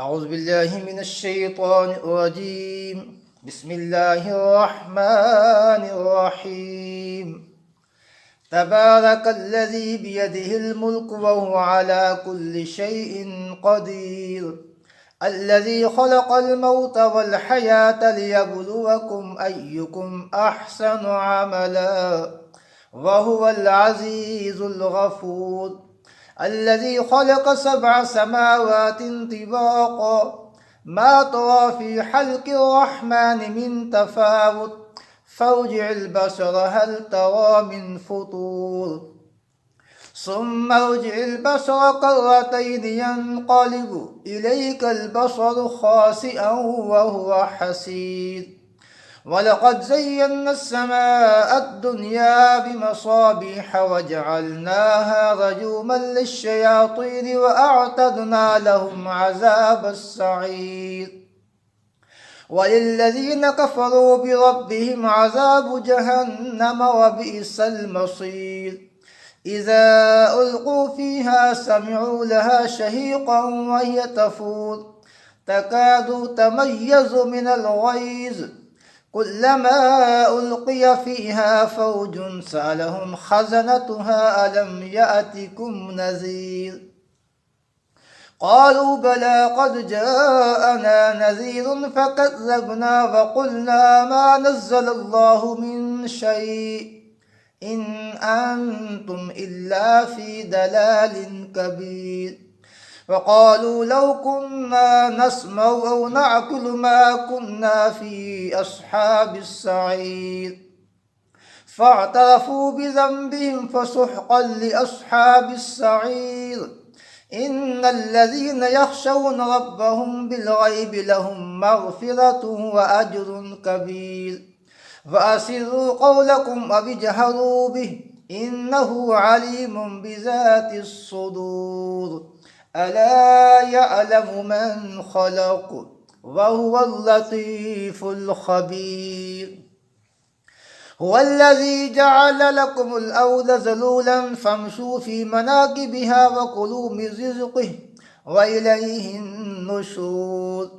أعوذ بالله من الشيطان الرجيم. بسم الله الرحمن الرحيم. تبارك الذي بيده الملك وهو على كل شيء قدير. الذي خلق الموت والحياة ليبلوكم أيكم أحسن عملا وهو العزيز الغفور. الذي خلق 7 سماوات طباقا ما ترى في خلق الرحمن من تفاوت فارجع البصر هل ترى من فطور ثم ارجع البصر كرتين ينقلب إليك البصر خاسئا وهو حسير. ولقد زينا السماء الدنيا بمصابيح وجعلناها رجوما للشياطين وأعتدنا لهم عذاب السعير. وللذين كفروا بربهم عذاب جهنم وبئس المصير. إذا ألقوا فيها سمعوا لها شهيقا وهي تفور تكاد تميز من الغيظ كلما ألقي فيها فوج سألهم خزنتها ألم يأتكم نذير قالوا بلى قد جاءنا نذير فكذبنا وقلنا ما نزل الله من شيء إن أنتم إلا في دلال كبير. وقالوا لو كنا نسمع أو نعقل ما كنا في أصحاب السعير فاعترفوا بذنبهم فسحقا لأصحاب السعير. إن الذين يخشون ربهم بالغيب لهم مغفرة وأجر كبير. وأسروا قولكم أو اجهروا به إنه عليم بذات الصدور. ألا يعلم من خلق وهو اللطيف الخبير. هو الذي جعل لكم الأرض ذلولا فامشوا في مناكبها وكلوا من رزقه وإليه النشور.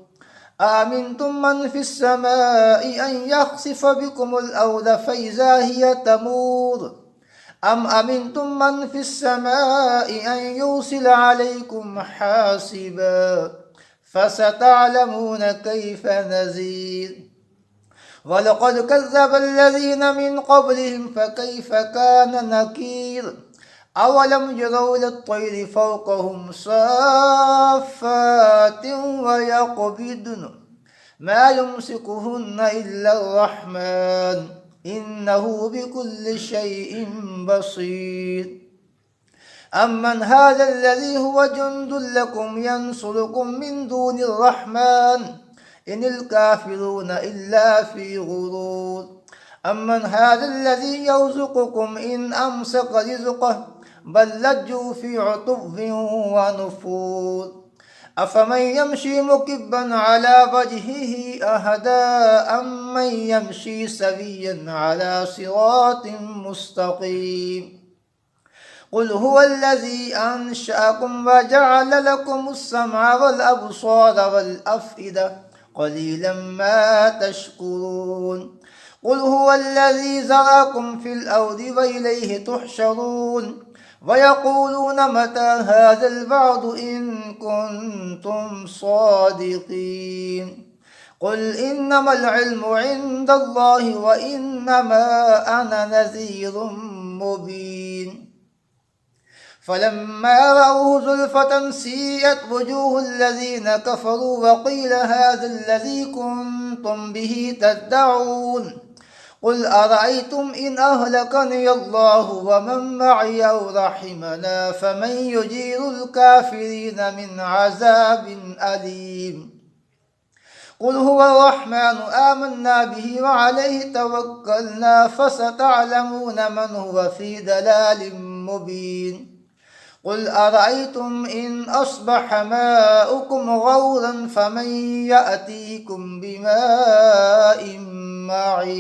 آمنتم من في السماء أن يخسف بكم الأرض فإذا هي تمور أم أمنتم من في السماء أن يرسل عليكم حاصبا فستعلمون كيف نذير. ولقد كذب الذين من قبلهم فكيف كان نكير. أولم يروا إلى الطير فوقهم صافات ويقبضن ما يمسكهن إلا الرحمن إنه بكل شيء بصير. أمن هذا الذي هو جند لكم ينصركم من دون الرحمن إن الكافرون إلا في غرور. أمن هذا الذي يرزقكم إن أمسك رزقه بل لجوا في عتو ونفور. أفمن يمشي مكبا على وجهه أهدى أم من يمشي سويا على صراط مستقيم. قل هو الذي أنشأكم وجعل لكم السمع والأبصار والأفئدة قليلا ما تشكرون. قل هو الذي زرعكم في الأرض وإليه تحشرون. ويقولون متى هذا الوعد إن كنتم صادقين. قل إنما العلم عند الله وإنما أنا نذير مبين. فلما رأوه زلفة سيئت وجوه الذين كفروا وقيل هذا الذي كنتم به تدعون. قل أرأيتم إن أهلكني الله ومن معي أو رحمنا فمن يجير الكافرين من عذاب أليم. قل هو الرحمن آمنا به وعليه توكلنا فستعلمون من هو في دلال مبين. قل أرأيتم إن أصبح ماؤكم غورا فمن يأتيكم بماء معين.